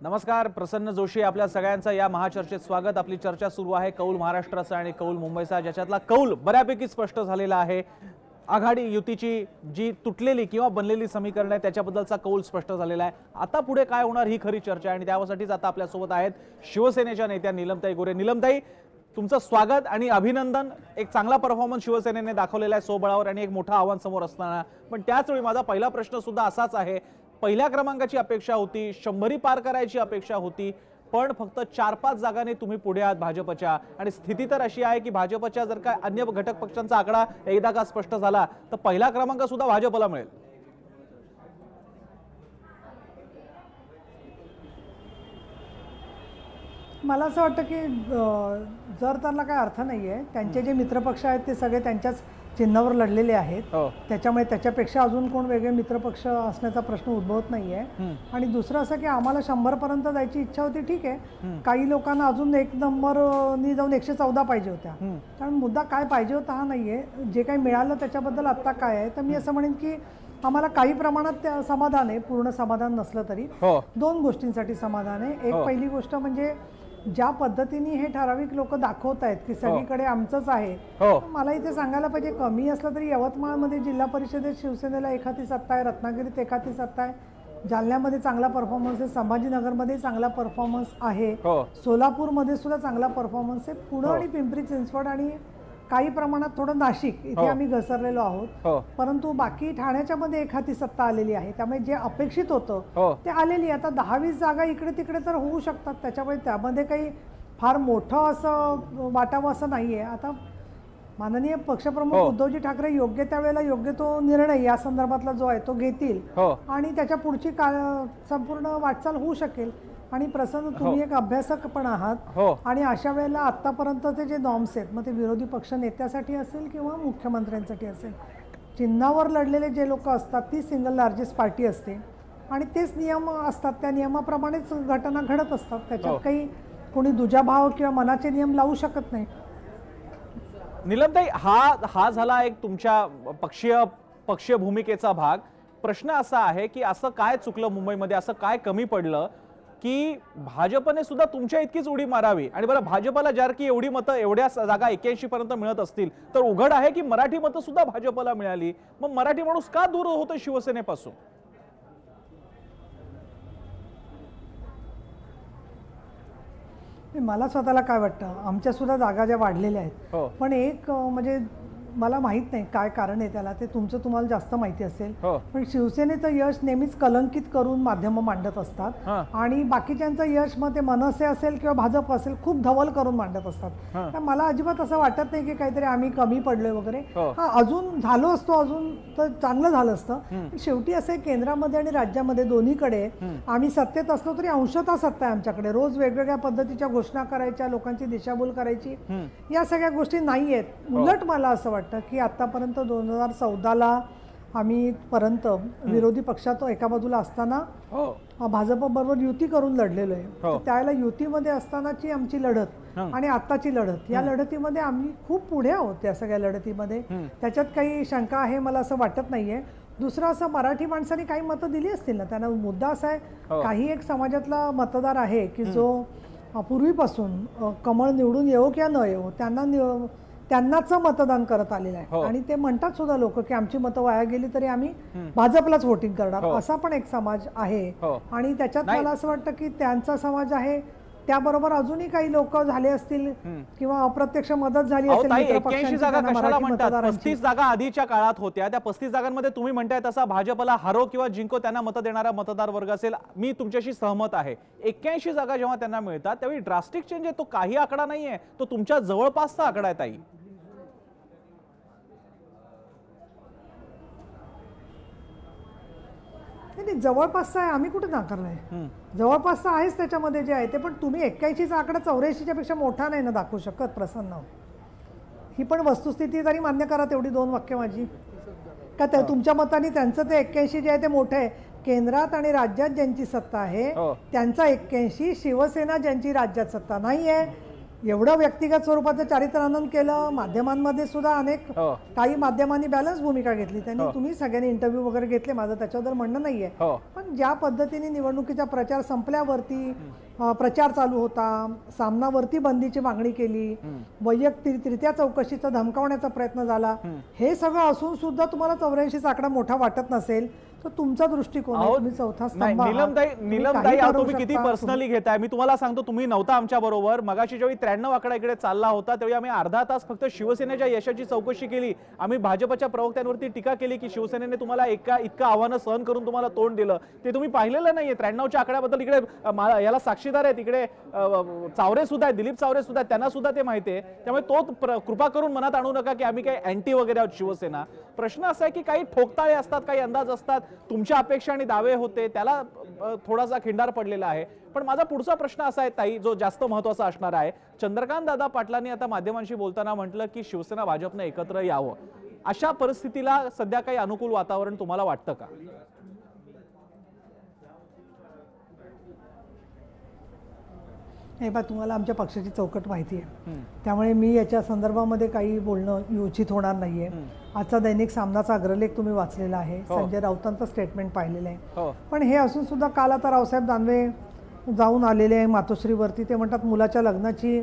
नमस्कार, प्रसन्न जोशी आपल्या सगळ्यांचं या महाचर्चेत स्वागत। आपली चर्चा सुरू आहे कौल महाराष्ट्राचा आणि कौल मुंबईचा, ज्याच्यातला कौल बऱ्यापैकी स्पष्ट झालेला आहे। आघाडी युतीची जी तुटलेली किंवा बनलेली समीकरण आहे त्याच्याबद्दलचा कौल स्पष्ट झालेला आहे। आता पुढे काय होणार ही खरी चर्चा आहे आणि त्यासाठीच आता आपल्या सोबत आहेत शिवसेनेच्या नेत्या नीलमताई गोरे। नीलमताई, तुमचं स्वागत आणि अभिनंदन। एक चांगला परफॉर्मन्स शिवसेनेने दाखवलेला आहे स्वबळावर आणि एक मोठं आव्हान समोर असताना, पण त्याच वेळी माझा पहिला प्रश्न सुद्धा असाच आहे। पहिल्या क्रमांकाची अपेक्षा होती, 100 पार करायची अपेक्षा होती, पण फक्त 4-5 जागांनी तुम्ही पुढे आहात भाजपच्या। आणि स्थिती तर अशी आहे की भाजपच्या जर का अन्य घटक पक्षांचा आकडा एकदा का स्पष्ट झाला तर पहिला क्रमांक सुद्धा भाजपला मिळेल। मला असं वाटतं की जर त्याला काही अर्थ नाहीये, त्यांचे जे मित्रपक्ष आहेत ते सगळे त्यांच्याच चिन्हावर लढलेले आहेत, त्याच्यामुळे त्याच्यापेक्षा अजून कोण वेगळे मित्रपक्ष असण्याचा प्रश्न उद्भवत नाहीये। आणि दुसरं असं की आम्हाला 100 पर्यंत जायची इच्छा होती, ठीक आहे, काही लोकांना अजून 1 नंबरनी जाऊन 114 पाहिजे होत्या, कारण मुद्दा काय पाहिजे होता हा नाहीये, जे काही मिळालं त्याच्याबद्दल आता काय आहे। तर मी असं म्हणेन की आम्हाला काही प्रमाणात समाधान आहे, पूर्ण समाधान नसलं तरी 2 गोष्टींसाठी समाधान आहे। एक पहिली गोष्ट म्हणजे ज्या पद्धतीने हे ठराविक लोक दाखवत आहेत की सगळीकडे आमचंच आहे, मला इथे सांगायला पाहिजे, कमी असलं तरी यवतमाळमध्ये जिल्हा परिषदेत शिवसेनेला एखादी सत्ता आहे, रत्नागिरीत एखादी सत्ता आहे, जालन्यामध्ये चांगला परफॉर्मन्स आहे, संभाजीनगरमध्ये चांगला परफॉर्मन्स आहे, सोलापूरमध्ये सुद्धा चांगला परफॉर्मन्स आहे, पुणे आणि पिंपरी चिंचवड आणि काही प्रमाणात थोडं नाशिक इथे आम्ही घसरलेलो आहोत। परंतु बाकी ठाण्याच्या मध्ये एखादी सत्ता आलेली आहे, त्यामुळे जे अपेक्षित होतं ते आलेली। आता 10-20 जागा इकडे तिकडे तर होऊ शकतात, त्याच्यामुळे त्यामध्ये काही फार मोठं असं वाटावं असं नाहीये। आता माननीय पक्षप्रमुख उद्धवजी ठाकरे योग्य त्यावेळेला योग्य तो निर्णय या संदर्भातला जो आहे तो घेतील आणि त्याच्या पुढची संपूर्ण वाटचाल होऊ शकेल। आणि प्रसन्न, तुम्ही एक अभ्यासक पण आहात आणि अशा वेळेला आतापर्यंतचे जे नॉर्म्स आहेत, मग ते विरोधी पक्ष नेत्यासाठी असेल किंवा मुख्यमंत्र्यांसाठी असेल, चिन्हावर लढलेले जे लोक असतात ती सिंगल लार्जेस्ट पार्टी असते आणि तेच नियम असतात, त्या नियमाप्रमाणेच घटना घडत असतात, त्याच्यात काही कोणी दुजाभाव किंवा मनाचे नियम लावू शकत नाही। नीलमताई, हा झाला एक तुमच्या पक्षीय भूमिकेचा भाग। प्रश्न असा आहे की असं काय चुकलं मुंबईमध्ये, असं काय कमी पडलं की भाजपने सुद्धा तुमच्या इतकीच उडी मारावी? आणि बरं, भाजपला जर की एवढी मतं, एवढ्या जागा 81 पर्यंत मिळत असतील तर उघड आहे की मराठी मतं सुद्धा भाजपला मिळाली, मग मराठी माणूस का दूर होतो शिवसेनेपासून? मला स्वतःला काय वाटतं, आमच्या सुद्धा जागा ज्या वाढलेल्या आहेत, पण एक म्हणजे मला माहित नाही काय कारण आहे त्याला, ते तुम्हाला जास्त माहिती असेल, पण शिवसेनेचं यश नेहमीच कलंकित करून माध्यम मांडत असतात आणि बाकीच्यांचं यश मग ते मनसे असेल किंवा भाजप असेल खूप धवल करून मांडत असतात। तर मला अजिबात असं वाटत नाही की काहीतरी आम्ही कमी पडलोय वगैरे। हा, अजून झालो असतो, अजून तर चांगलं झालं असतं। शेवटी असं केंद्रामध्ये आणि राज्यामध्ये दोन्हीकडे आम्ही सत्तेत असलो तरी अंशतः सत्ता आहे आमच्याकडे, रोज वेगवेगळ्या पद्धतीच्या घोषणा करायच्या, लोकांची दिशाभूल करायची, या सगळ्या गोष्टी नाही आहेत। उलट मला असं वाटतं की आतापर्यंत 2014ला आम्ही पर्यंत विरोधी पक्षात एका बाजूला असताना भाजप बरोबर युती करून लढलेलो आहे। त्यावेळेला युतीमध्ये असतानाची आमची लढत आणि आताची लढत, या लढतीमध्ये आम्ही खूप पुढे आहोत या सगळ्या लढतीमध्ये, त्याच्यात काही शंका आहे मला असं वाटत नाहीये। दुसरं असं, मराठी माणसांनी काही मतं दिली असतील ना, त्यांना मुद्दा असा आहे, काही एक समाजातला मतदार आहे की जो पूर्वीपासून कमळ निवडून येवो किंवा न येवो त्यांनाच मतदान करत आलेलं आहे आणि ते म्हणतात सुद्धा लोक की आमची मतं वाया गेली तरी आम्ही भाजपलाच वोटिंग करणार, असा पण एक समाज आहे। आणि त्याच्यात मला असं वाटतं की त्यांचा समाज आहे, त्याबरोबर अजूनही काही लोक झाले असतील किंवा अप्रत्यक्ष मदत झाली असेल। 81 जागा कशाला म्हणतात? 35 जागा आधीच्या काळात होत्या, त्या 35 जागांमध्ये तुम्ही म्हणताय तसा भाजपला हारो किंवा जिंको त्यांना मतं देणारा मतदार वर्ग असेल, मी तुमच्याशी सहमत आहे। 81 जागा जेव्हा त्यांना मिळतात त्यावेळी ड्रास्टिक चेंज आहे, तो काही आकडा नाहीये, तो तुमच्या जवळपासचा आकडा आहे ताई। नाही, जवळपासचा आहे, आम्ही कुठे नाकारलाय, जवळपासचा आहेच त्याच्यामध्ये जे आहे ते, पण तुम्ही 81चा आकडा 84च्या पेक्षा मोठा नाही ना दाखवू शकत प्रसन्न, ही पण वस्तुस्थिती तरी मान्य करा, तेवढी 2 वाक्य माझी का तुमच्या मताने त्यांचं ते 81 जे आहे ते मोठं आहे। केंद्रात आणि राज्यात ज्यांची सत्ता आहे त्यांचा 81, शिवसेना ज्यांची राज्यात सत्ता नाही आहे, एवढं व्यक्तिगत स्वरूपाचं चारित्र्यहनन केलं. माध्यमांमध्ये सुद्धा अनेक काही माध्यमांनी बॅलन्स भूमिका घेतली. त्यांनी तुम्ही सगळ्यांनी इंटरव्ह्यू वगैरे घेतले, माझं त्याच्याबद्दल म्हणणं नाहीये. पण ज्या पद्धतीने निवडणुकीचा प्रचार संपल्यावरती प्रचार चालू होता, सामनावरती बंदीची मागणी केली, वैयक्तिकरित्या चौकशीचा धमकावण्याचा प्रयत्न झाला, हे सगळं असून सुद्धा तुम्हाला 84चा आकडा मोठा वाटत नसेल तर तुमचा दृष्टिकोन आहे. तुम्ही चौथा स्तंभ आहात. नीलमताई तुम्ही किती पर्सनली घेताय. मी तुम्हाला सांगतो, तुम्ही नव्हता आमच्या बरोबर. मगाशी जेव्हा 93 आकडा इकडे चालला होता तेव्हा आम्ही अर्धा तास फक्त शिवसेनेच्या यशाची चौकशी केली. आम्ही भाजपच्या प्रवक्त्यांवरती टीका केली की शिवसेनेने तुम्हाला इतकं आव्हानं सहन करून तुम्हाला तोंड दिलं. ते तुम्ही पाहिलेलं नाहीये. 93च्या आकड्याबद्दल इकडे याला साक्षीदार आहेत. इकडे चावरे सुद्धा आहेत, दिलीप चावरे सुद्धा, त्यांना सुद्धा ते माहिती आहे. त्यामुळे तो कृपा करून मनात आणू नका की आम्ही काही अँटी वगैरे आहोत शिवसेना. प्रश्न असा आहे की काही ठोकताळे असतात, काही अंदाज असतात. तुमच्या अपेक्षा आणि दावे होते त्याला थोडासा खिंडार पडलेला आहे. पण माझा पुढचा प्रश्न असा आहे ताई, जो जास्त महत्त्वाचा असणार आहे. चंद्रकांत दादा पाटलांनी आता माध्यमांशी बोलताना म्हटलं की शिवसेना भाजपनं एकत्र यावं. अशा परिस्थितीला सध्या काही अनुकूल वातावरण तुम्हाला वाटतं का? हे बा, तुम्हाला आमच्या पक्षाची चौकट माहिती आहे, त्यामुळे मी याच्या संदर्भामध्ये काही बोलणं उचित होणार नाहीये. आजचा दैनिक सामनाचा अग्रलेख तुम्ही वाचलेला आहे, संजय राऊतांचं स्टेटमेंट पाहिलेलं आहे. पण हे असून सुद्धा काल आता रावसाहेब दानवे जाऊन आलेले आहे मातोश्रीवरती. ते म्हणतात मुलाच्या लग्नाची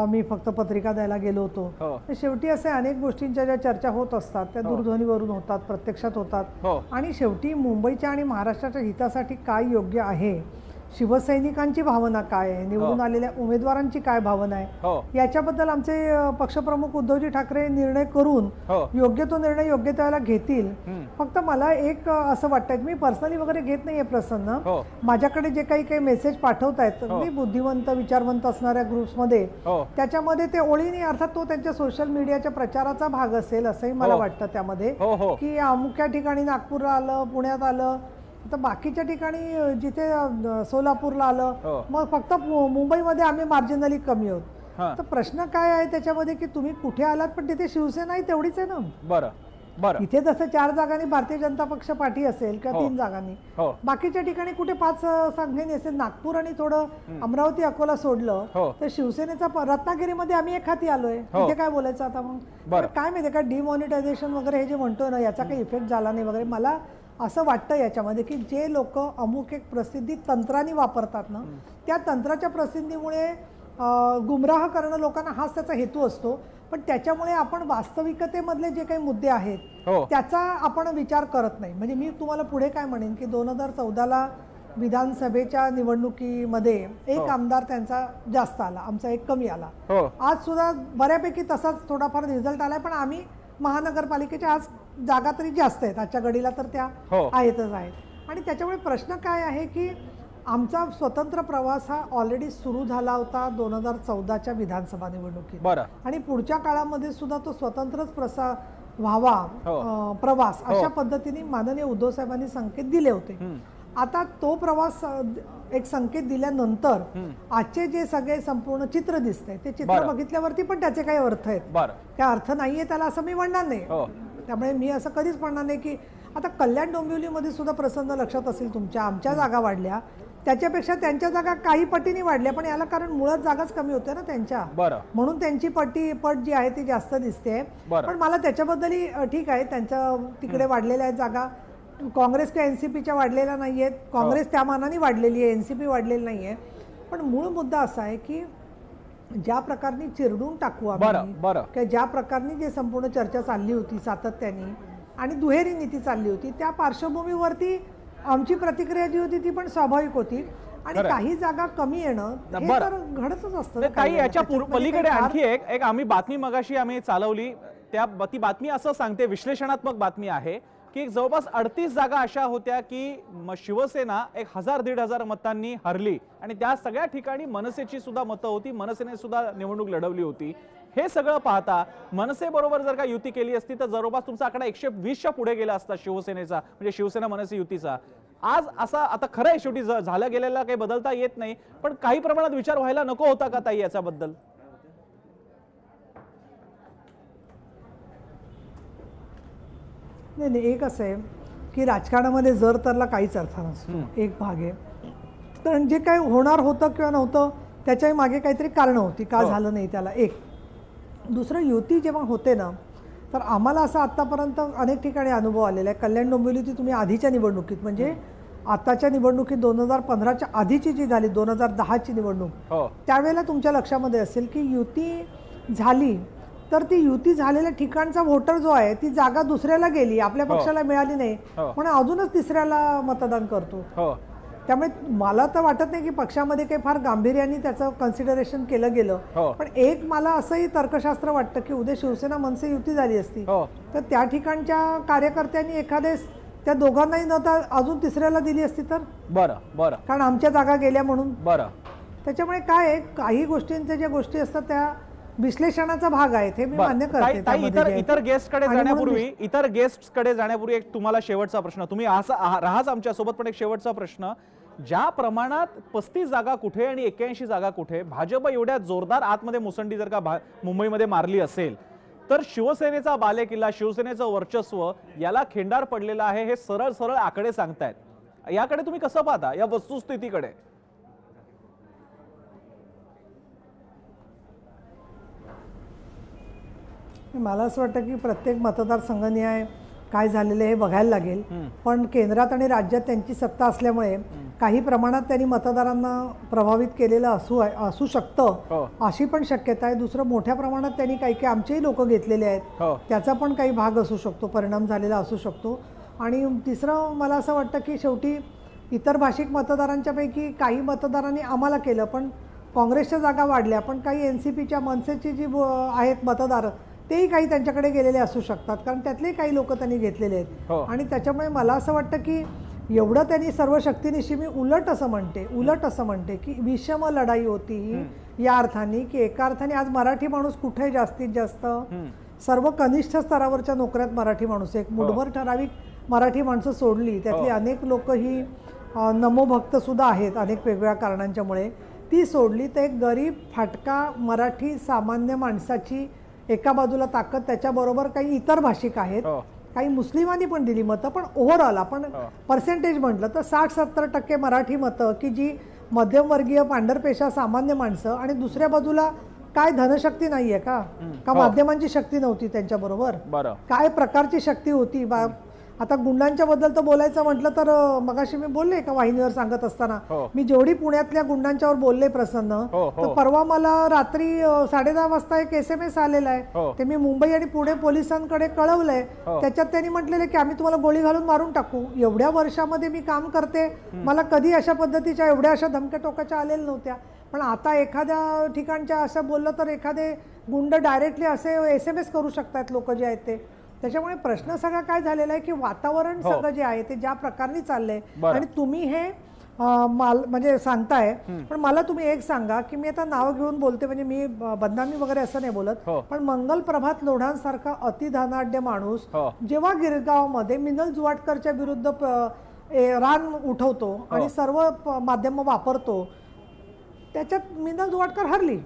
मी फक्त पत्रिका द्यायला गेलो होतो. शेवटी असे अनेक गोष्टींच्या ज्या चर्चा होत असतात त्या दूरध्वनीवरून होतात, प्रत्यक्षात होतात. आणि शेवटी मुंबईच्या आणि महाराष्ट्राच्या हितासाठी काय योग्य आहे, शिवसैनिकांची भावना काय आहे, निवडून आलेल्या उमेदवारांची काय भावना आहे, याच्याबद्दल आमचे पक्षप्रमुख उद्धवजी ठाकरे निर्णय करून योग्य तो निर्णय योग्य त्याला घेतील. फक्त मला एक असं वाटतं, मी पर्सनली वगैरे घेत नाहीये प्रसन्न. माझ्याकडे जे काही मेसेज पाठवतायत मी बुद्धिवंत विचारवंत असणाऱ्या ग्रुप्समध्ये, त्याच्यामध्ये ते ओळीने, अर्थात तो त्यांच्या सोशल मीडियाच्या प्रचाराचा भाग असेल असंही मला वाटतं त्यामध्ये, की अमुक्या ठिकाणी नागपूरला आलं, पुण्यात आलं, तर बाकीच्या ठिकाणी जिथे सोलापूरला आलं, मग फक्त मुंबईमध्ये आम्ही मार्जिनली कमी आहोत. तर प्रश्न काय आहे त्याच्यामध्ये की तुम्ही कुठे आलात, पण तिथे शिवसेना ही तेवढीच आहे ना. बरं, इथे जसं 4 जागांनी भारतीय जनता पक्ष पाठी असेल किंवा 3 जागांनी, बाकीच्या ठिकाणी कुठे 5 संख्येने असेल. नागपूर आणि थोडं अमरावती अकोला सोडलं तर शिवसेनेचा रत्नागिरीमध्ये आम्ही एक हाती आलोय. तिथे काय बोलायचं आता मग? काय माहितीये का, डिमॉनिटायझेशन वगैरे हे जे म्हणतोय ना, याचा काही इफेक्ट झाला नाही वगैरे. मला असं वाटतं याच्यामध्ये की जे लोक अमुक एक प्रसिद्धी तंत्राने वापरतात ना, त्या तंत्राच्या प्रसिद्धीमुळे गुमराह करणं लोकांना हाच त्याचा हेतू असतो. पण त्याच्यामुळे आपण वास्तविकतेमधले जे काही मुद्दे आहेत त्याचा आपण विचार करत नाही. म्हणजे मी तुम्हाला पुढे काय म्हणेन की 2014ला विधानसभेच्या निवडणुकीमध्ये एक आमदार त्यांचा जास्त आला, आमचा एक कमी आला. आज सुद्धा बऱ्यापैकी तसाच थोडाफार रिझल्ट आलाय. पण आम्ही महानगरपालिकेच्या आज जागा तरी जास्त आहेत, आजच्या घडीला तर त्या आहेतच आहेत. आणि त्याच्यामुळे प्रश्न काय आहे की आमचा स्वतंत्र प्रवास हा ऑलरेडी सुरू झाला होता 2014च्या विधानसभा निवडणुकीत, आणि पुढच्या काळामध्ये सुद्धा तो स्वतंत्रच व्हावा प्रवास अशा पद्धतीने माननीय उद्धव साहेबांनी संकेत दिले होते. आता तो प्रवास एक संकेत दिल्यानंतर आजचे जे सगळे संपूर्ण चित्र दिसतंय ते चित्र बघितल्यावरती पण त्याचे काही अर्थ आहेत, काय अर्थ नाहीये त्याला असं मी म्हणणार नाही. त्यामुळे मी असं कधीच म्हणणार नाही की आता कल्याण डोंबिवलीमध्ये सुद्धा प्रसन्न लक्षात असेल तुमच्या, आमच्या जागा वाढल्या, त्याच्यापेक्षा त्यांच्या जागा काही पटीने वाढल्या. पण याला कारण मुळात जागाच कमी होत्या ना त्यांच्या, म्हणून त्यांची पट जी आहे ती जास्त दिसते. पण मला त्याच्याबद्दलही ठीक आहे, त्यांच्या तिकडे वाढलेल्या आहेत जागा. काँग्रेस किंवा एनसीपीच्या वाढलेल्या नाहीयेत, काँग्रेस त्या मानाने वाढलेली आहे, एनसीपी वाढलेली नाहीये. पण मूळ मुद्दा असा आहे की ज्या प्रकारने चिरडून टाकू आम्ही, ज्या प्रकारने जे संपूर्ण चर्चा चालली होती सातत्याने आणि दुहेरी नीती चालली होती, त्या पार्श्वभूमीवरती आमची प्रतिक्रिया जी होती ती पण स्वाभाविक होती. आणि काही जागा कमी येणं हे तर घडतच असतं. काही याच्या पलीकडे आणखी एक आम्ही बातमी मगाशी आम्ही चालवली, ती बातमी असं सांगते, विश्लेषणात्मक बातमी आहे की जवळपास 38 जागा अशा होत्या की शिवसेना 1000-1500 मतांनी हरली, आणि त्या सगळ्या ठिकाणी मनसेची सुद्धा मतं होती, मनसेने सुद्धा निवडणूक लढवली होती. हे सगळं पाहता मनसे बरोबर जर का युती केली असती तर जवळपास तुमचा आकडा 120च्या पुढे गेला असता शिवसेनेचा, म्हणजे शिवसेना मनसे युतीचा. आज असा आता खरं आहे, शेवटी झालं गेलेला काही बदलता येत नाही, पण काही प्रमाणात विचार व्हायला नको होता का ताई याच्याबद्दल? नाही, एक असं आहे की राजकारणामध्ये जर तरला काहीच अर्थ नसतो, एक भाग आहे. कारण जे काही होणार होतं किंवा नव्हतं त्याच्याही मागे काहीतरी कारणं होती का झालं नाही त्याला. एक दुसरं, युती जेव्हा होते ना, तर आम्हाला असं आत्तापर्यंत अनेक ठिकाणी अनुभव आलेला आहे. कल्याण डोंबिवली तुम्ही आधीच्या निवडणुकीत, म्हणजे आताच्या निवडणुकीत 2015च्या आधीची जी झाली 2010ची निवडणूक, त्यावेळेला तुमच्या लक्षामध्ये असेल की युती झाली तर ती युती झालेल्या ठिकाणचा व्होटर जो आहे ती जागा दुसऱ्याला गेली, आपल्या पक्षाला मिळाली नाही, पण अजूनच तिसऱ्याला मतदान करतो. त्यामुळे मला तर वाटत नाही की पक्षामध्ये काही फार गांभीर्याने त्याचं कन्सिडरेशन केलं गेलं. पण एक मला असंही तर्कशास्त्र वाटतं की उद्या शिवसेना मनसे युती झाली असती तर त्या ठिकाणच्या कार्यकर्त्यांनी एखादेच त्या दोघांनाही न तर अजून तिसऱ्याला दिली असती तर बरं, कारण आमच्या जागा गेल्या म्हणून. त्याच्यामुळे काय आहे, काही गोष्टींच्या ज्या गोष्टी असतात त्या विश्लेषणाचा भाग आहे, हे मी मान्य करते. इतर गेस्टकडे जाण्यापूर्वी एक तुम्हाला शेवटचा प्रश्न, तुम्ही राहाच आमच्या सोबत, पण एक शेवटचा प्रश्न, ज्या प्रमाणात 35 जागा कुठे आणि 81 जागा कुठे भाजप एवढ्या जोरदार आतमध्ये मुसंडी जर का मुंबईमध्ये मारली असेल तर शिवसेनेचा बालेकिल्ला, शिवसेनेचं वर्चस्व याला खिंडार पडलेला आहे, हे सरळ सरळ आकडे सांगतायत. याकडे तुम्ही कसं पाहता, या वस्तुस्थितीकडे? मला असं वाटतं की प्रत्येक मतदारसंघनिहाय काय झालेलं हे बघायला लागेल. पण केंद्रात आणि राज्यात त्यांची सत्ता असल्यामुळे काही प्रमाणात त्यांनी मतदारांना प्रभावित केलेलं असू शकतं, अशी पण शक्यता आहे. दुसरं, मोठ्या प्रमाणात त्यांनी काही आमचेही लोक घेतलेले आहेत, त्याचा पण काही भाग असू शकतो, परिणाम झालेला असू शकतो. आणि तिसरं, मला असं वाटतं की शेवटी इतर भाषिक मतदारांच्या पैकी काही मतदारांनी आम्हाला केलं, पण काँग्रेसच्या जागा वाढल्या, पण काही NCPच्या मनसेची जी आहेत मतदार तेही काही त्यांच्याकडे गेलेले असू शकतात, कारण त्यातले काही लोक त्यांनी घेतलेले आहेत. आणि त्याच्यामुळे मला असं वाटतं की एवढं त्यांनी सर्व शक्तीनिशी, मी उलट असं म्हणते की विषम लढाई होती ही, या अर्थाने की एका अर्थाने आज मराठी माणूस कुठे जास्तीत जास्त, सर्व कनिष्ठ स्तरावरच्या नोकऱ्यात मराठी माणूस, एक मुठभर ठराविक मराठी माणसं सोडली त्यातली अनेक लोक ही नमोभक्त सुद्धा आहेत अनेक वेगवेगळ्या कारणांच्यामुळे, ती सोडली तर एक गरीब फाटका मराठी सामान्य माणसाची एका बाजूला ताकद, त्याच्याबरोबर काही इतर भाषिक आहेत, काही मुस्लिमांनी पण दिली मतं. पण ओव्हरऑल आपण पर्सेंटेज म्हटलं तर 60-70% मराठी मतं की जी मध्यमवर्गीय पांढरपेशा सामान्य माणसं, आणि दुसऱ्या बाजूला काय धनशक्ती नाहीये का माध्यमांची शक्ती नव्हती त्यांच्याबरोबर, काय प्रकारची शक्ती होती. आता गुंडांच्या बद्दल तर बोलायचं म्हटलं तर मगाशी मी बोलले एका वाहिनीवर सांगत असताना, मी जेवढी पुण्यातल्या गुंडांच्यावर बोलले प्रसन्न, तर परवा मला रात्री 10:30 वाजता एक SMS आलेला आहे, ते मी मुंबई आणि पुणे पोलिसांकडे कळवलंय. त्याच्यात त्यांनी म्हटलेलं की आम्ही तुम्हाला गोळी घालून मारून टाकू. एवढ्या वर्षामध्ये मी काम करते, मला कधी अशा पद्धतीच्या एवढ्या अशा धमक्या टोकाच्या आलेल्या नव्हत्या. पण आता एखाद्या ठिकाणच्या असं बोललं तर एखादे गुंड डायरेक्टली असे SMS करू शकतात लोक जे आहेत ते. त्याच्यामुळे प्रश्न सगळा काय झालेला आहे की वातावरण सगळं जे आहे ते ज्या प्रकारे चाललंय, आणि तुम्ही हे म्हणजे सांगताय, पण मला तुम्ही एक सांगा की मी आता नाव घेऊन बोलते, म्हणजे मी बदनामी वगैरे असं नाही बोलत, पण मंगल प्रभात लोढांसारखा अतिधनाढ्य माणूस जेव्हा गिरगावमध्ये मिनल जुवाटकरच्या विरुद्ध रान उठवतो आणि सर्व माध्यम वापरतो, त्याच्यात मिनल जुवाटकर हरली,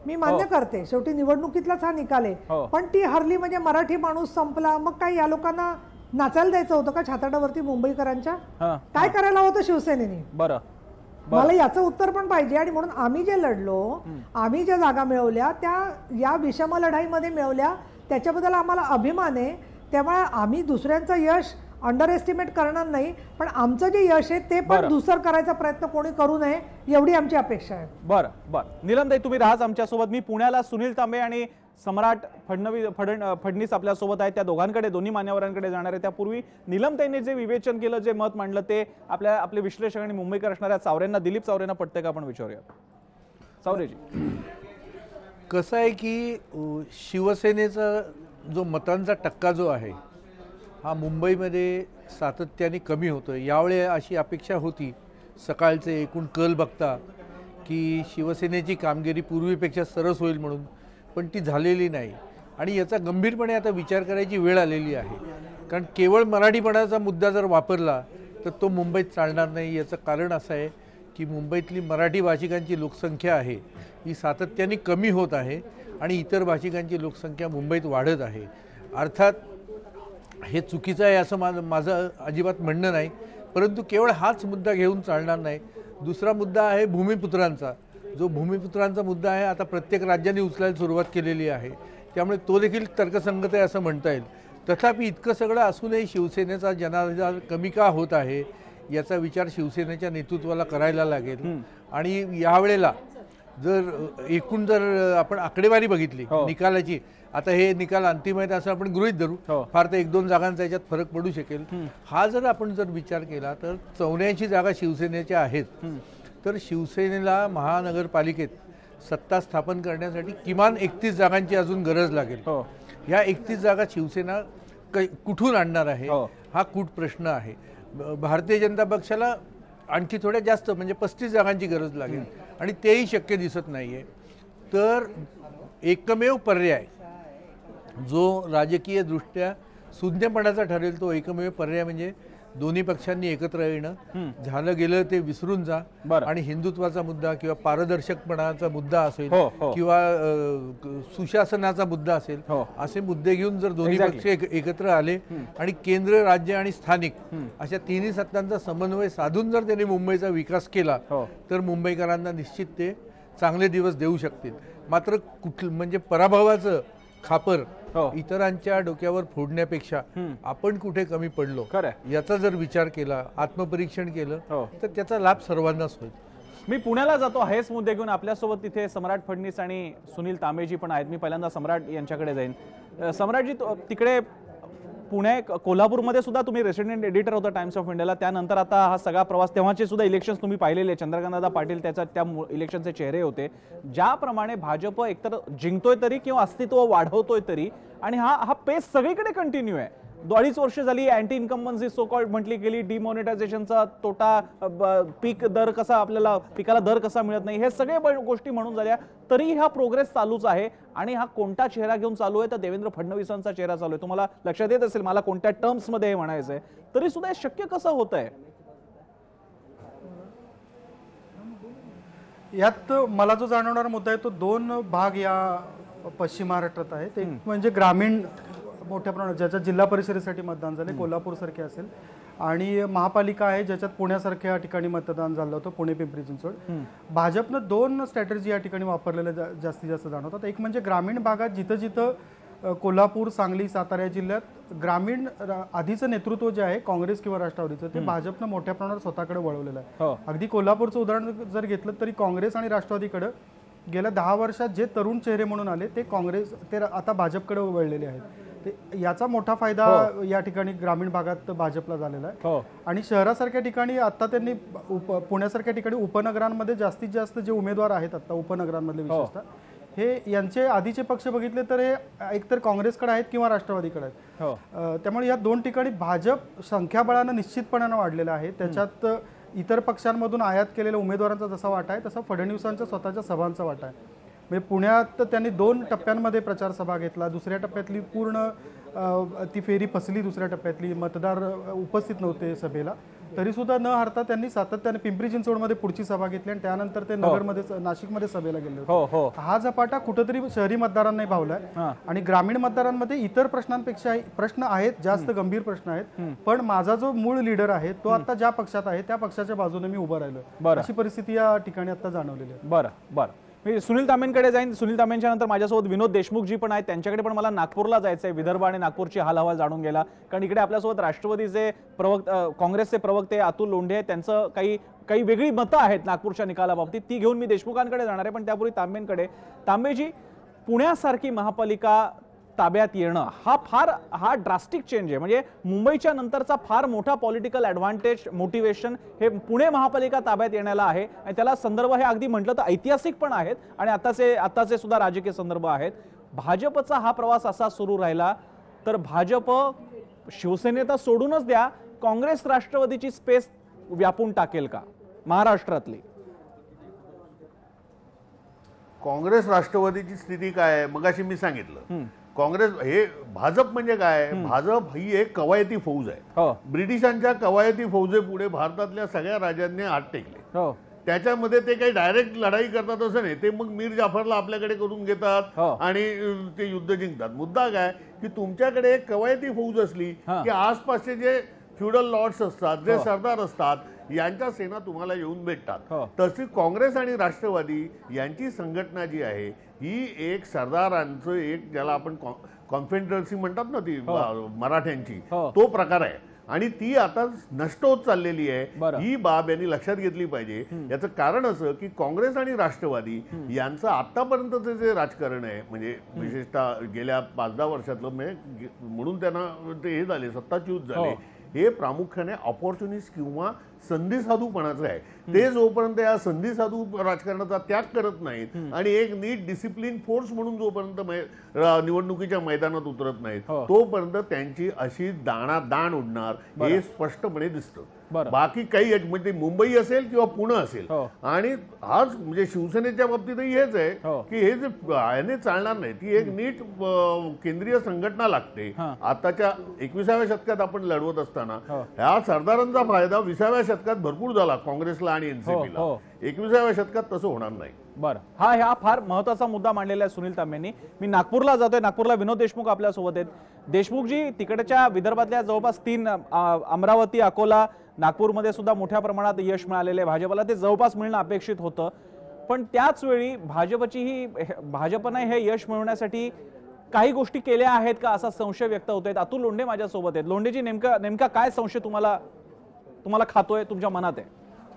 मी मान्य करते, शेवटी निवडणुकीतलाच हा निकाल आहे, पण ती हरली म्हणजे मराठी माणूस संपला. मग काय या लोकांना नाचायला द्यायचं होतं का छाताडावरती मुंबईकरांच्या? काय करायला होतं शिवसेनेने? मला याचं उत्तर पण पाहिजे. आणि म्हणून आम्ही जे लढलो, आम्ही ज्या जागा मिळवल्या त्या या विषम लढाईमध्ये मिळवल्या, त्याच्याबद्दल आम्हाला अभिमान आहे. त्यामुळे आम्ही दुसऱ्यांचं यश अंडर एस्टिमेट करणार नाही, पण आमचं जे यश आहे ते पण दुसरं करायचा प्रयत्न कोणी करू नये, एवढी आमची अपेक्षा आहे. बरं. नीलमताई, तुम्ही राहाच आमच्यासोबत. मी पुण्याला सुनील तांबे आणि सम्राट फडणवीस आपल्यासोबत आहेत, त्या दोघांकडे, दोन्ही मान्यवरांकडे जाणार आहे. त्यापूर्वी नीलमताईंनी जे विवेचन केलं, जे मत मांडलं, ते आपले विश्लेषक आणि मुंबईकर असणाऱ्या चावरेंना, दिलीप चावरेंना पटतंय का, आपण विचारूया. चावरेजी, कसं आहे की शिवसेनेचा जो मतांचा टक्का जो आहे हा मुंबईमध्ये सातत्याने कमी होतो. यावेळी अशी अपेक्षा होती सकाळचे एकूण कल बघता की शिवसेनेची कामगिरी पूर्वीपेक्षा सरस होईल म्हणून, पण ती झालेली नाही. आणि याचा गंभीरपणे आता विचार करायची वेळ आलेली आहे, कारण केवळ मराठीपणाचा मुद्दा जर वापरला तर तो मुंबईत चालणार नाही. याचं कारण असं आहे की मुंबईतली मराठी भाषिकांची लोकसंख्या आहे ही सातत्याने कमी होत आहे आणि इतर भाषिकांची लोकसंख्या मुंबईत वाढत आहे. अर्थात हे चुकीचं आहे असं माझं अजिबात म्हणणं नाही, परंतु केवळ हाच मुद्दा घेऊन चालणार नाही. दुसरा मुद्दा आहे भूमिपुत्रांचा. जो भूमिपुत्रांचा मुद्दा आहे आता प्रत्येक राज्याने उचलायला सुरुवात केलेली आहे, त्यामुळे तो देखील तर्कसंगत आहे असं म्हणता येईल. तथापि इतकं सगळं असूनही शिवसेनेचा जनाधार कमी का होत आहे याचा विचार शिवसेनेच्या नेतृत्वाला करायला लागेल. आणि यावेळेला एकूण जर आपण आकडेवारी बघितली निकालाची, आता हे निकाल अंतिम आहेत असं आपण गृहीत धरू, फार तर 1-2 जागांचा याच्यात फरक पडू शकेल. हा जर आपण विचार केला तर 84 जागा शिवसेनेच्या आहेत. तर शिवसेनेला महानगरपालिकेत सत्ता स्थापन करण्यासाठी किमान 31 जागांची अजून गरज लागेल. ह्या 31 जागा शिवसेना कुठून आणणार आहे हा कूट प्रश्न आहे. भारतीय जनता पक्षाला आणखी थोड्या जास्त म्हणजे 35 जागांची गरज लागेल आणि तेही शक्य दिसत नाहीये. तर एकमेव पर्याय जो राजकीय दृष्ट्या शून्यपणाचा ठरेल तो एकमेव पर्याय म्हणजे दोन्ही पक्षांनी एकत्र येणं. झालं गेलं ते विसरून जा आणि हिंदुत्वाचा मुद्दा किंवा पारदर्शकपणाचा मुद्दा असेल किंवा सुशासनाचा मुद्दा असेल, असे मुद्दे घेऊन जर दोन्ही पक्ष एकत्र आले आणि केंद्र, राज्य आणि स्थानिक अशा तिन्ही सत्तांचा समन्वय साधून जर त्यांनी मुंबईचा विकास केला तर मुंबईकरांना निश्चित ते चांगले दिवस देऊ शकतील. मात्र म्हणजे पराभवाचं खापर इतरांच्या डोक्यावर फोडण्यापेक्षा आपण कुठे कमी पडलो याचा जर विचार केला, आत्मपरीक्षण केलं तर त्याचा लाभ सर्वांनाच होईल. मी पुण्याला जातो हेच मुद्दे घेऊन. आपल्यासोबत तिथे सम्राट फडणीस आणि सुनील तांबेजी पण आहेत. मी पहिल्यांदा सम्राट यांच्याकडे जाईन. सम्राटजी, तिकडे पुणे कोल्हापूरमध्ये सुद्धा तुम्ही रेसिडेंट एडिटर होता टाइम्स ऑफ इंडियाला, त्यानंतर आता हा सगळा प्रवास, तेव्हाचे सुद्धा इलेक्शन्स तुम्ही पाहिलेले, चंद्रकांतदादा पाटील त्या इलेक्शनचे चेहरे होते. ज्याप्रमाणे भाजप एकतर जिंकतोय तरी किंवा अस्तित्व वाढवतोय तरी, आणि हा पेस सगळीकडे कंटिन्यू आहे. 2.5 वर्ष झाली अँटी इन्कम्बन्सी सो कॉल्ड म्हटली गेली, डिमॉनिटायझेशनचा तोटा, पीक दर कसा, आपल्याला पिकाला दर कसा मिळत नाही, हे सगळे गोष्टी म्हणून झाल्या तरी हा प्रोग्रेस चालूच आहे. आणि हा कोणता चेहरा घेऊन चालू आहे तर देवेंद्र फडणवीसांचा चेहरा चालू आहे. तुम्हाला लक्षात येत असेल मला कोणत्या टर्म्स मध्ये हे म्हणायचं आहे, तरी सुद्धा हे शक्य कसं होत आहे? यात मला जो जाणवणारा मुद्दा आहे तो 2 भाग या पश्चिम महाराष्ट्रात आहेत. एक म्हणजे ग्रामीण मोठ्या प्रमाणात ज्याच्यात जिल्हा परिषदेसाठी मतदान झाले, कोल्हापूर सारखे असेल, आणि महापालिका आहे ज्याच्यात पुण्यासारख्या ठिकाणी मतदान झालं होतं, पुणे पिंपरी चिंचवड. भाजपनं 2 स्ट्रॅटेजी या ठिकाणी वापरलेल्या जास्तीत जास्त जाणवतात. एक म्हणजे ग्रामीण भागात जिथं जिथं कोल्हापूर, सांगली, सातारा या जिल्ह्यात ग्रामीण आधीचं नेतृत्व जे आहे काँग्रेस किंवा राष्ट्रवादीचं ते भाजपनं मोठ्या प्रमाणात स्वतःकडे वळवलेलं आहे. अगदी कोल्हापूरचं उदाहरण जर घेतलं तरी काँग्रेस आणि राष्ट्रवादीकडे गेल्या 10 वर्षात जे तरुण चेहरे म्हणून आले ते आता भाजपकडे वळलेले आहेत. याचा मोठा फायदा या ठिकाणी ग्रामीण भागात भाजपला झालेला आहे. आणि शहरासारख्या ठिकाणी आता त्यांनी पुण्यासारख्या ठिकाणी उपनगरांमध्ये जास्तीत जास्त जे उमेदवार आहेत आता उपनगरांमधले विशेषतः हे यांचे आधीचे पक्ष बघितले तर हे एकतर काँग्रेसकडे आहेत किंवा राष्ट्रवादीकडे आहेत. त्यामुळे या 2 ठिकाणी भाजप संख्याबळानं निश्चितपणानं वाढलेलं आहे. त्याच्यात इतर पक्षांमधून आयात केलेल्या उमेदवारांचा जसा वाटा आहे तसा फडणवीसांच्या स्वतःच्या सभांचा वाटा आहे. म्हणजे पुण्यात त्यांनी 2 टप्प्यांमध्ये प्रचार सभा घेतला. दुसऱ्या टप्प्यातली पूर्ण ती फेरी फसली. दुसऱ्या टप्प्यातली मतदार उपस्थित नव्हते सभेला, तरीसुद्धा न हरता त्यांनी सातत्याने पिंपरी चिंचवडमध्ये पुढची सभा घेतली आणि त्यानंतर ते नगरमध्ये, नाशिकमध्ये सभेला गेले होते. हा झपाटा कुठेतरी शहरी मतदारांनाही भावलाय. आणि ग्रामीण मतदारांमध्ये इतर प्रश्नांपेक्षा प्रश्न आहेत, जास्त गंभीर प्रश्न आहेत, पण माझा जो मूळ लीडर आहे तो आता ज्या पक्षात आहे त्या पक्षाच्या बाजूने मी उभं राहिलो, अशी परिस्थिती या ठिकाणी आता जाणवलेली आहे. बरं, मी सुनील तांबेंकडे जाईन. सुनील तांबेंच्या नंतर माझ्यासोबत विनोद देशमुखजी पण आहेत. त्यांच्याकडे पण मला नागपूरला जायचं आहे, विदर्भ आणि नागपूरची हालहवाल जाणून घ्यायला. कारण इकडे आपल्यासोबत राष्ट्रवादीचे काँग्रेसचे प्रवक्ते अतुल लोंढे, त्यांचं काही वेगळी मतं आहेत नागपूरच्या निकालाबाबतीत, ती घेऊन मी देशमुखांकडे जाणार आहे. पण त्यापूर्वी तांबेंकडे. तांबेजी, पुण्यासारखी महापालिका ताब्यात येणं हा ड्रास्टिक चेंज आहे. म्हणजे मुंबईच्या नंतरचा फार मोठा पॉलिटिकल ॲडव्हान्टेज, मोटिवेशन हे पुणे महापालिका ताब्यात येण्याला आहे. आणि त्याला संदर्भ हे अगदी म्हटलं तर ऐतिहासिक पण आहेत आणि आताचे सुद्धा राजकीय संदर्भ आहेत. भाजपचा हा प्रवास असा सुरू राहिला तर भाजप शिवसेनेचा सोडूनच द्या, काँग्रेस राष्ट्रवादीची स्पेस व्यापून टाकेल का महाराष्ट्रातली? काँग्रेस राष्ट्रवादीची स्थिती काय आहे मगाशी मी सांगितलं. काँग्रेस हे भाजप म्हणजे काय, भाजप ही एक कवायती फौज आहे. ब्रिटिशांच्या कवायती फौजेपुढे भारतातल्या सगळ्या राजांनी हात टेकले. त्याच्यामध्ये ते काही डायरेक्ट लढाई करतात असं नाही, ते मग मीर जाफरला आपल्याकडे करून घेतात आणि ते युद्ध जिंकतात. मुद्दा काय की तुमच्याकडे एक कवायती फौज असली की आसपासचे जे फ्युडल लॉर्ड्स असतात, जे सरदार असतात, यांच्या सेना तुम्हाला येऊन भेटतात. तशी काँग्रेस आणि राष्ट्रवादी यांची संघटना जी आहे ही एक सरदारांचं एक ज्याला आपण कॉन्फेडरसी म्हणतात ना ती मराठ्यांची, तो प्रकार आहे आणि ती आता नष्ट होत चाललेली आहे. ही बाब यांनी लक्षात घेतली पाहिजे. याचं कारण असं की काँग्रेस आणि राष्ट्रवादी यांचं आतापर्यंतचं जे राजकारण आहे म्हणजे विशेषतः गेल्या 5-10 वर्षातलं म्हणून त्यांना ते हे झाले सत्ताच्युत झाले, हे प्रामुख्याने ऑपॉर्च्युनिस्ट किंवा संधी साधूपणाचं आहे. ते जोपर्यंत या संधी साधू राजकारणाचा त्याग करत नाहीत आणि एक नीट डिसिप्लिन फोर्स म्हणून जोपर्यंत निवडणुकीच्या मैदानात उतरत नाहीत तोपर्यंत त्यांची अशी दाण उडणार हे स्पष्टपणे दिसतं. बाकी काही म्हणजे मुंबई असेल किंवा पुणे असेल आणि हाच म्हणजे शिवसेनेच्या बाबतीतही हेच आहे की हे जे याने चालणार नाही. ती एक नीट केंद्रीय संघटना लागते. आताच्या 21व्या शतकात आपण लढवत असताना ह्या सरदारांचा फायदा 20व्या शतकात भरपूर झाला काँग्रेसला आणि एनसीपीला. 21व्या शतकात तसं होणार नाही. बरं, हा फार महत्वाचा मुद्दा मांडलेला आहे सुनील तांबेंनी. मी नागपूरला जातोय. नागपूरला विनोद देशमुख आपल्या सोबत आहेत. देशमुखजी, तिकडच्या विदर्भातल्या जवळपास 3 अमरावती, अकोला, नागपूरमध्ये सुद्धा मोठ्या प्रमाणात यश मिळालेले भाजपला. ते जवळपास मिळणं अपेक्षित होतं, पण त्याच वेळी भाजपनं हे यश मिळवण्यासाठी काही गोष्टी केल्या आहेत का असा संशय व्यक्त होतोय. अतुल लोंढे माझ्यासोबत आहेत. लोंढेजी, नेमका काय संशय तुम्हाला खातोय, तुमच्या मनात आहे?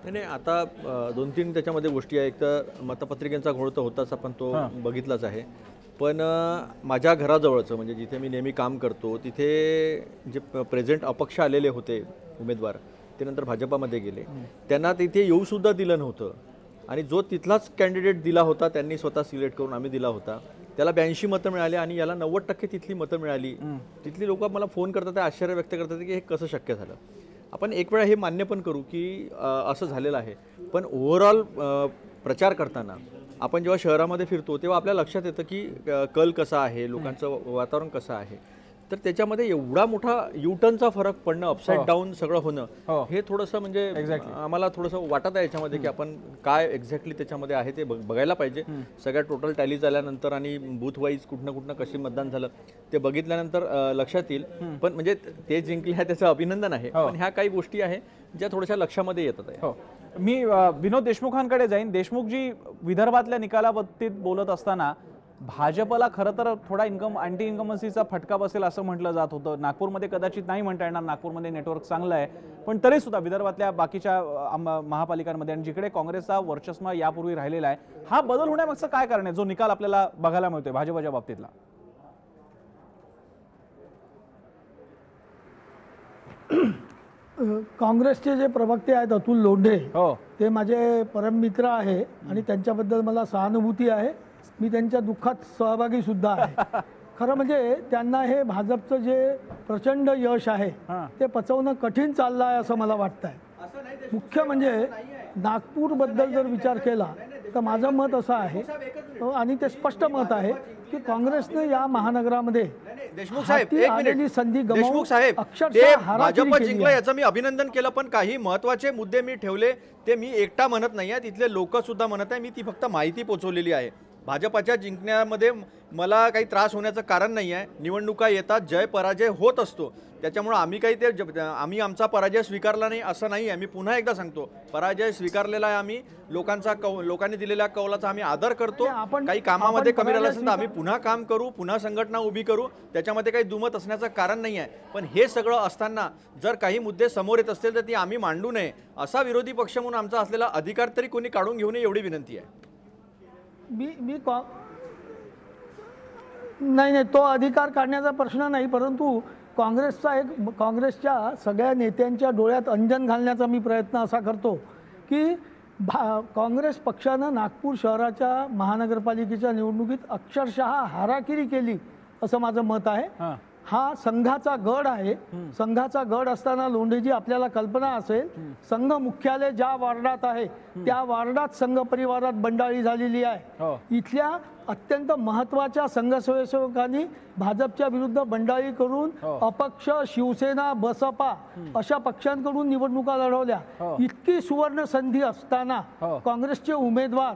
नाही, आता 2-3 त्याच्यामध्ये गोष्टी आहे. एक तर मतपत्रिकेचा घोळ तर होताच, आपण तो बघितलाच आहे. पण माझ्या घराजवळचं म्हणजे जिथे मी नेहमी काम करतो तिथे जे प्रेझेंट अपक्ष आलेले होते उमेदवार, ते नंतर भाजपामध्ये गेले. त्यांना तिथे येऊसुद्धा दिलं नव्हतं आणि जो तिथलाच कॅन्डिडेट दिला होता त्यांनी स्वतः सिलेक्ट करून आम्ही दिला होता, त्याला 82 मतं मिळाली आणि याला 90% तिथली मतं मिळाली. तिथली लोक मला फोन करतात, आश्चर्य व्यक्त करतात की हे कसं शक्य झालं. आपण एक वेळा हे मान्य पण करू की असं झालेलं आहे, पण ओव्हरऑल प्रचार करताना आपण जेव्हा शहरामध्ये फिरतो तेव्हा आपल्या लक्षात येतं की कल कसा आहे, लोकांचं वातावरण कसं आहे. तर त्याच्यामध्ये एवढा मोठा युटर्नचा फरक पडणं, अपसाइड डाऊन सगळं होणं, हे थोडंसं म्हणजे आम्हाला थोडंसं वाटत आहे याच्यामध्ये की आपण काय एक्झॅक्टली त्याच्यामध्ये आहे ते बघायला पाहिजे. सगळ्या टोटल टॅली झाल्यानंतर आणि बूथ वाईज कुठनं कशी मतदान झालं ते बघितल्यानंतर लक्षात येईल. पण म्हणजे ते जिंकले आहे त्याचं अभिनंदन आहे, पण ह्या काही गोष्टी आहे ज्या थोड्याशा लक्षामध्ये येतात आहे. मी विनोद देशमुखांकडे जाईन. देशमुखजी, विदर्भातल्या निकालाबाबतीत बोलत असताना भाजपला खरं तर थोडा अँटी इन्कमन्सीचा फटका बसेल असं म्हटलं जात होतं. नागपूरमध्ये कदाचित नाही म्हणता येणार, नागपूरमध्ये नेटवर्क चांगलं आहे, पण तरी सुद्धा विदर्भातल्या बाकीच्या महापालिकांमध्ये आणि जिकडे काँग्रेसचा वर्चस्व यापूर्वी राहिलेला आहे, हा बदल होण्यामागचं काय कारण आहे जो निकाल आपल्याला बघायला मिळतोय भाजपच्या बाबतीतला? काँग्रेसचे जे प्रवक्ते आहेत अतुल लोंढे, ते माझे परममित्र आहे आणि त्यांच्याबद्दल मला सहानुभूती आहे. मी त्यांच्या दुःखात सहभागी सुद्धा आहे. खरं म्हणजे त्यांना हे भाजपचं जे प्रचंड यश आहे ते पचवणं कठीण चाललं आहे असं मला वाटतं आहे. मुख्य म्हणजे नागपूरबद्दल जर विचार केला तर माझं मत असं आहे आणि ते स्पष्ट मत आहे की काँग्रेसने या महानगरामध्ये देशमुख साहेब, एक मिनिट. देशमुख साहेब, ते भाजप जिंकलं याचं मी अभिनंदन केलं, पण काही महत्वाचे मुद्दे मी ठेवले ते मी एकटा म्हणत नाही आहे, तिथले लोक सुद्धा म्हणत आहे. मी ती फक्त माहिती पोहोचवलेली आहे. भाजपाच्या जिंकण्यामध्ये मला काही त्रास होण्याचं कारण नाही आहे. निवडणुका येतात, जय पराजय होत असतो, त्याच्यामुळे आम्ही आमचा पराजय स्वीकारला नाही असं नाही आहे. मी पुन्हा एकदा सांगतो, पराजय स्वीकारलेला आहे आम्ही. लोकांनी दिलेल्या कौलाचा आम्ही आदर करतो. काही कामामध्ये कमी राहिलं असेल तर आम्ही पुन्हा काम करू, पुन्हा संघटना उभी करू, त्याच्यामध्ये काही दुमत असण्याचं कारण नाही आहे. पण हे सगळं असताना जर काही मुद्दे समोर येत असतील तर ती आम्ही मांडू नये, असा विरोधी पक्ष म्हणून आमचा असलेला अधिकार तरी कोणी काढून घेऊ नये एवढी विनंती आहे. नाही, तो अधिकार काढण्याचा प्रश्न नाही, परंतु काँग्रेसच्या सगळ्या नेत्यांच्या डोळ्यात अंजन घालण्याचा मी प्रयत्न असा करतो की काँग्रेस पक्षानं नागपूर शहराच्या महानगरपालिकेच्या निवडणुकीत अक्षरशः हाराकिरी केली असं माझं मत आहे. हा संघाचा गड आहे. संघाचा गड असताना लोंढेजी आपल्याला कल्पना असेल, संघ मुख्यालय ज्या वार्डात आहे त्या वार्डात संघ परिवारात बंडाळी झालेली आहे. इथल्या अत्यंत महत्वाच्या संघ स्वयंसेवकांनी भाजपच्या विरुद्ध बंडाळी करून अपक्ष, शिवसेना, बसपा अशा पक्षांकडून निवडणुका लढवल्या. इतकी सुवर्ण संधी असताना काँग्रेसचे उमेदवार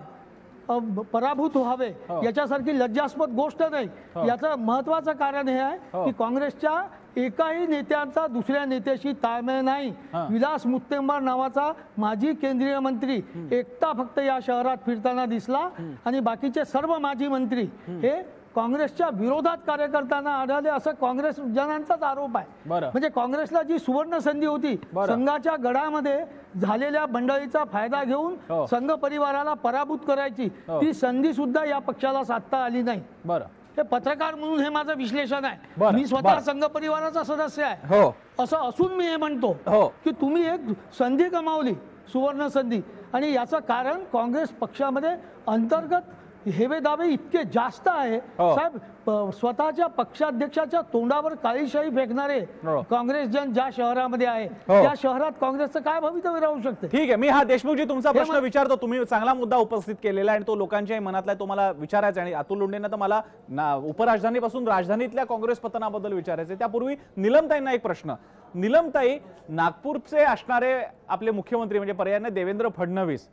पराभूत व्हावे याच्यासारखी लज्जास्पद गोष्ट नाही. याचं महत्वाचं कारण हे आहे की काँग्रेसच्या एकाही नेत्यांचा दुसऱ्या नेत्याशी ताळमेळ नाही. विलास मुत्तेमवार नावाचा माजी केंद्रीय मंत्री एकटा फक्त या शहरात फिरताना दिसला आणि बाकीचे सर्व माजी मंत्री हे काँग्रेसच्या विरोधात कार्यकर्त्यांना आढळले असं काँग्रेस जनांचाच आरोप आहे. म्हणजे काँग्रेसला जी सुवर्ण संधी होती संघाच्या गडामध्ये झालेल्या बंडळीचा फायदा घेऊन संघ परिवाराला पराभूत करायची, ती संधी सुद्धा या पक्षाला साधता आली नाही. हे पत्रकार म्हणून हे माझं विश्लेषण आहे. मी स्वतः संघ परिवाराचा सदस्य आहे. असं असून मी हे म्हणतो की तुम्ही एक संधी गमावली, सुवर्ण संधी, आणि याचं कारण काँग्रेस पक्षामध्ये अंतर्गत हेवे दावे इतके जास्त आहे. साहेब, स्वतःच्या पक्षाध्यक्षाच्या तोंडावर काळीशाही फेकणारे काँग्रेस जन ज्या शहरामध्ये आहे त्या शहरात काँग्रेसचं काय भवितव्य राहू शकते? ठीक आहे, मी हा देशमुखजी तुमचा प्रश्न विचारतो. तुम्ही चांगला मुद्दा उपस्थित केलेला आहे आणि तो लोकांच्या मनातला तो मला विचारायचा आहे. आणि अतुल लोंढेंना तर मला उपराजधानीपासून राजधानीतल्या काँग्रेस पतनाबद्दल विचारायचे. त्यापूर्वी निलमताईंना एक प्रश्न. निलमताई, नागपूरचे असणारे आपले मुख्यमंत्री म्हणजे पर्यायाने देवेंद्र फडणवीस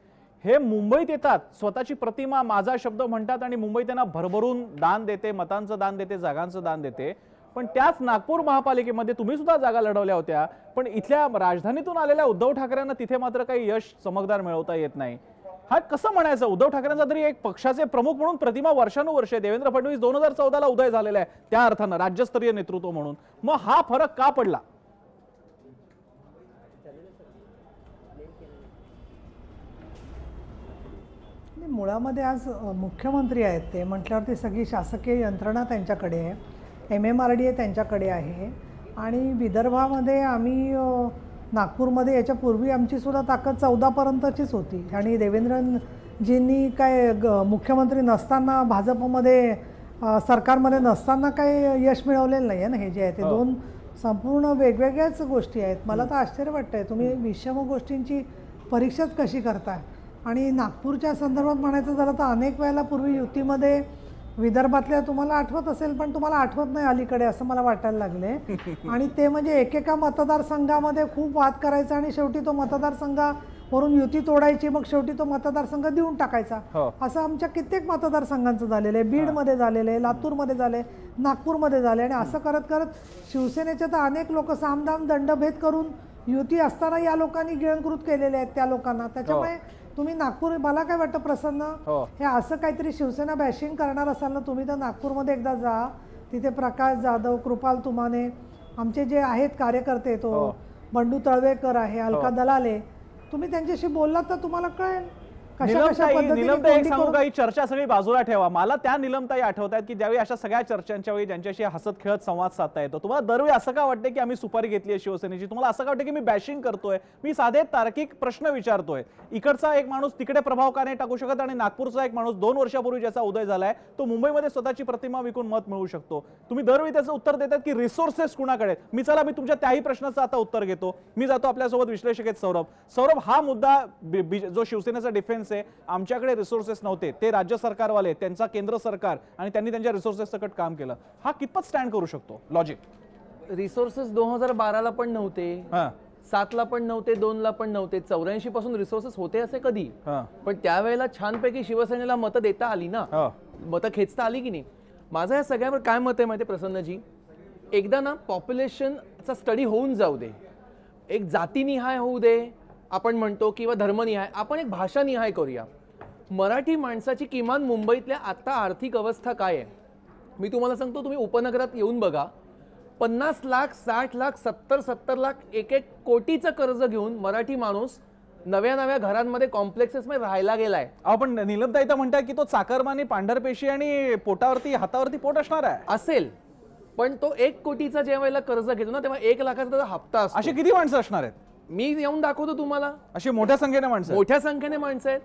हे मुंबईत येतात, स्वतःची प्रतिमा माझा शब्द म्हणतात आणि मुंबई त्यांना भरभरून दान देते, मतांचं दान देते, जागांचं दान देते. पण त्याच नागपूर महापालिकेमध्ये तुम्ही सुद्धा जागा लढवल्या होत्या, पण इथल्या राजधानीतून आलेल्या उद्धव ठाकरेंना तिथे मात्र काही यश चमकदार मिळवता येत नाही. हा कसं म्हणायचं? उद्धव ठाकरेंचा तरी एक पक्षाचे प्रमुख म्हणून प्रतिमा वर्षानुवर्षे, देवेंद्र फडणवीस 2014ला उदय झालेला आहे त्या अर्थानं राज्यस्तरीय नेतृत्व म्हणून, मग हा फरक का पडला? मुळामध्ये आज मुख्यमंत्री आहेत ते म्हटल्यावरती सगळी शासकीय यंत्रणा त्यांच्याकडे आहे, MMRDA त्यांच्याकडे आहे. आणि विदर्भामध्ये आम्ही नागपूरमध्ये याच्यापूर्वी आमची सुद्धा ताकद 14पर्यंतचीच होती. आणि देवेंद्रजींनी काय मुख्यमंत्री नसताना भाजपमध्ये सरकारमध्ये नसताना काही यश मिळवलेलं नाही आहे ना. हे जे आहे ते दोन संपूर्ण वेगवेगळ्याच गोष्टी आहेत. मला तर आश्चर्य वाटतंय तुम्ही विषम गोष्टींची परीक्षाच कशी करताय. आणि नागपूरच्या संदर्भात म्हणायचं झालं तर अनेक वेळेला पूर्वी युतीमध्ये विदर्भातल्या तुम्हाला आठवत असेल पण तुम्हाला आठवत नाही अलीकडे असं मला वाटायला लागले. आणि ते म्हणजे एकेका मतदारसंघामध्ये खूप वाद करायचा आणि शेवटी तो मतदारसंघावरून युती तोडायची, मग शेवटी तो मतदारसंघ देऊन टाकायचा. असं आमच्या कित्येक मतदारसंघांचं झालेलं आहे. बीडमध्ये झालेलं आहे, लातूरमध्ये झाले, नागपूरमध्ये झाले. आणि असं करत करत शिवसेनेचे तर अनेक लोक सामदाम दंडभेद करून युती असताना या लोकांनी गिळंकृत केलेले आहेत त्या लोकांना. त्याच्यामुळे तुम्ही नागपूर, मला काय वाटतं प्रसन्न, हे असं काहीतरी शिवसेना बॅशिंग करणार असाल ना तुम्ही तर नागपूरमध्ये एकदा जा. तिथे प्रकाश जाधव, कृपाल तुमाने, आमचे जे आहेत कार्यकर्ते, तो बंडू तळवेकर आहे, अलका दलाले, तुम्ही त्यांच्याशी बोललात तर तुम्हाला कळेल. निलमताई सांगू का, ही चर्चा सगळी बाजूला ठेवा. मला त्या निलमताई आठवत आहेत की ज्यावेळी अशा सगळ्या चर्चांच्या वेळी ज्यांच्याशी हसत खेळत संवाद साधता येतो. तुम्हाला दरवेळी असं का वाटतं की आम्ही सुपारी घेतली आहे शिवसेनेची? तुम्हाला असं का वाटतं की मी बॅशिंग करतोय? मी साधे तार्किक प्रश्न विचारतोय. इकडचा एक माणूस तिकडे प्रभाव का नाही टाकू शकत आणि नागपूरचा एक माणूस 2 वर्षापूर्वी ज्याचा उदय झालाय तो मुंबईमध्ये स्वतःची प्रतिमा विकून मत मिळवू शकतो? तुम्ही दरवेळी त्याचं उत्तर देतात की रिसोर्सेस कुणाकडे. मी तुमच्या त्याही प्रश्नाचं आता उत्तर घेतो. मी जातो आपल्यासोबत विश्लेषक आहेत सौरभ. हा मुद्दा जो शिवसेनेचा डिफेन्स, आमच्याकडे रिसोर्सेस नव्हते, ते राज्य सरकारवाले, त्यांचा केंद्र सरकार, आणि त्यांनी त्यांच्या रिसोर्सेस सकट काम केलं, हा कितपत स्टँड करू शकतो लॉजिक? रिसोर्सेस 2012ला पण नव्हते, 7ला पण नव्हते, 2ला पण नव्हते, 84 पासून रिसोर्सेस होते असे कधी? पण त्यावेळेला छानपैकी शिवसेनेला मतं देता आली ना, मतं खेचता आली की नाही? माझं या सगळ्यावर काय मत आहे माहिती प्रसन्नजी? एकदा ना पॉप्युलेशनचा स्टडी होऊन जाऊ दे, एक जातीनिहाय होऊ दे आपण म्हणतो, किंवा धर्मनिहाय, आपण एक भाषानिहाय करूया. मराठी माणसाची किमान मुंबईतल्या आता आर्थिक अवस्था काय आहे मी तुम्हाला सांगतो. तुम्ही उपनगरात येऊन बघा, 50 लाख, 60 लाख, 70 लाख, 1 कोटीचं कर्ज घेऊन मराठी माणूस नव्या घरांमध्ये कॉम्प्लेक्सेसमध्ये राहायला गेलाय. आपण निलमताई तर म्हणताय की तो चाकरमानी, पांढरपेशी आणि पोटावरती हातावरती पोट असणार आहे असेल, पण तो 1 कोटीचा जेव्हा वेळेला कर्ज घेतो ना तेव्हा 1 लाखाचा त्याचा हप्ता असतो. अशी किती माणसं असणार आहेत? मी येऊन दाखवतो तुम्हाला. अशी मोठ्या संख्येने माणसं आहेत.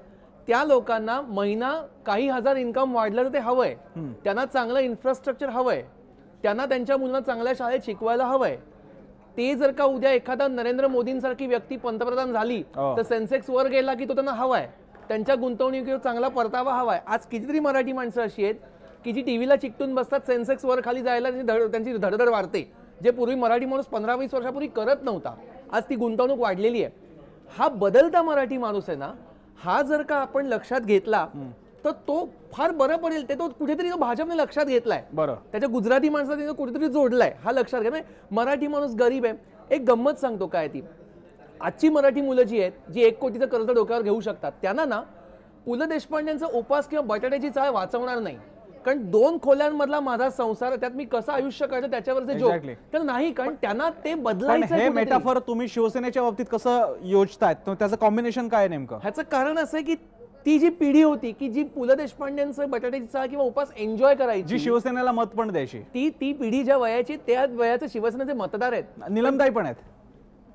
त्या लोकांना महिना काही हजार इन्कम वाढलं तर ते हवंय. त्यांना चांगलं इन्फ्रास्ट्रक्चर हवंय, त्यांना त्यांच्या मुलांना चांगल्या शाळेत शिकवायला हवंय. ते जर का उद्या एखादा नरेंद्र मोदींसारखी व्यक्ती पंतप्रधान झाली तर सेन्सेक्स वर गेला की तो त्यांना हवाय. त्यांच्या गुंतवणुकीवर चांगला परतावा हवाय. आज कितीतरी मराठी माणसं अशी आहेत की जी टीव्हीला चिकटून बसतात, सेन्सेक्स वर खाली जायला त्यांची धडधड वाढते, जे पूर्वी मराठी माणूस 15-20 वर्षापूर्वी करत नव्हता. आज ती गुंतवणूक वाढलेली आहे. हा बदलता मराठी माणूस आहे ना, हा जर का आपण लक्षात घेतला तर तो फार बरं पडेल. ते तो कुठेतरी भाजपने लक्षात घेतलाय. बरं, त्याच्या गुजराती माणसाने कुठेतरी जोडलाय, हा लक्षात घ्या. मराठी माणूस गरीब आहे. एक गंमत सांगतो काय ती, आजची मराठी मुलं जी आहेत, जी 1 कोटीचं कर्ज डोक्यावर घेऊ शकतात, त्यांना ना पु ल देशपांडेंचा उपास किंवा बटाट्याची चाळ वाचवणार नाही. कारण 2 खोल्यांमधला माझा संसार, त्यात मी कसं आयुष्य काढलं त्याच्यावरचे जोक तर नाही, कारण त्यांना ते बदलायचं. हे मेटाफर तुम्ही शिवसेनेच्या बाबतीत कसं योजतायत, त्याचं कॉम्बिनेशन काय नेमकं? ह्याचं कारण असं आहे की ती जी पिढी होती की जी पु ल देशपांडेंचं बटाट्याची चाळ किंवा उपास एन्जॉय करायची, जी शिवसेनेला मत पण द्यायची, ती पिढी ज्या वयाची, त्या वयाचे शिवसेनेचे मतदार आहेत. निलमताई पण आहेत.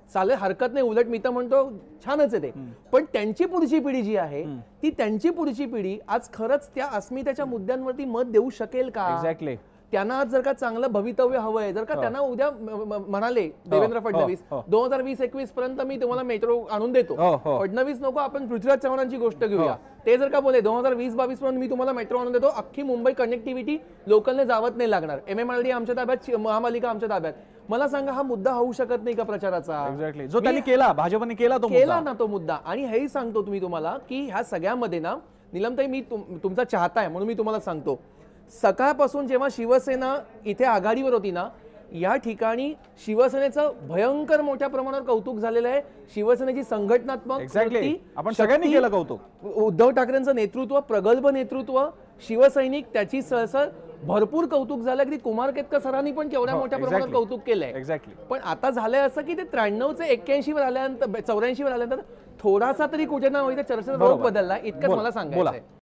चालेल, हरकत नाही, उलट मी तर म्हणतो छानच आहे ते. पण त्यांची पुढची पिढी जी आहे, ती त्यांची पुढची पिढी आज खरंच त्या अस्मितेच्या मुद्द्यांवरती मत देऊ शकेल का? एक्झॅक्टली. त्यांना आज जर का चांगलं भवितव्य हवंय, जर का त्यांना उद्या म्हणाले देवेंद्र फडणवीस 2020-21 पर्यंत मी तुम्हाला मेट्रो आणून देतो, फडणवीस नको, आपण पृथ्वीराज चव्हाणांची गोष्ट घेऊया, ते जर का बोले 2020-22 पर्यंत मी तुम्हाला मेट्रो आणून देतो, अख्खी मुंबई कनेक्टिव्हिटी लोकलने जावत नाही लागणार, MMRD आमच्या ताब्यात, महापालिका आमच्या ताब्यात, मला सांगा हा मुद्दा होऊ शकत नाही का प्रचाराचा? एक्झॅक्टली, जो त्यांनी केला, भाजपने केला ना तो मुद्दा. आणि हेही सांगतो तुम्हाला की ह्या सगळ्यामध्ये ना, निलमताई मी तुमचा चाहता आहे म्हणून मी तुम्हाला सांगतो, सकाळपासून जेव्हा शिवसेना इथे आघाडीवर होती ना, या ठिकाणी शिवसेनेचं भयंकर मोठ्या प्रमाणावर कौतुक झालेलं आहे. शिवसेनेची संघटनात्मक आपण सगळ्यांनी केलं कौतुक. उद्धव ठाकरेंचं नेतृत्व, प्रगल्भ नेतृत्व, शिवसैनिक, त्याची सहसर भरपूर कौतुक झालं की कुमार केतकर सरांनी पण केवढ्या मोठ्या प्रमाणात कौतुक केलंय. एक्झॅक्टली. पण आता झालंय असं की ते 93 चे 81 वर आल्यानंतर 84 वर आल्यानंतर थोडासा तरी कुठे ना होईना चर्चेचा रोग बदलला, इतकंच मला सांगायचं आहे.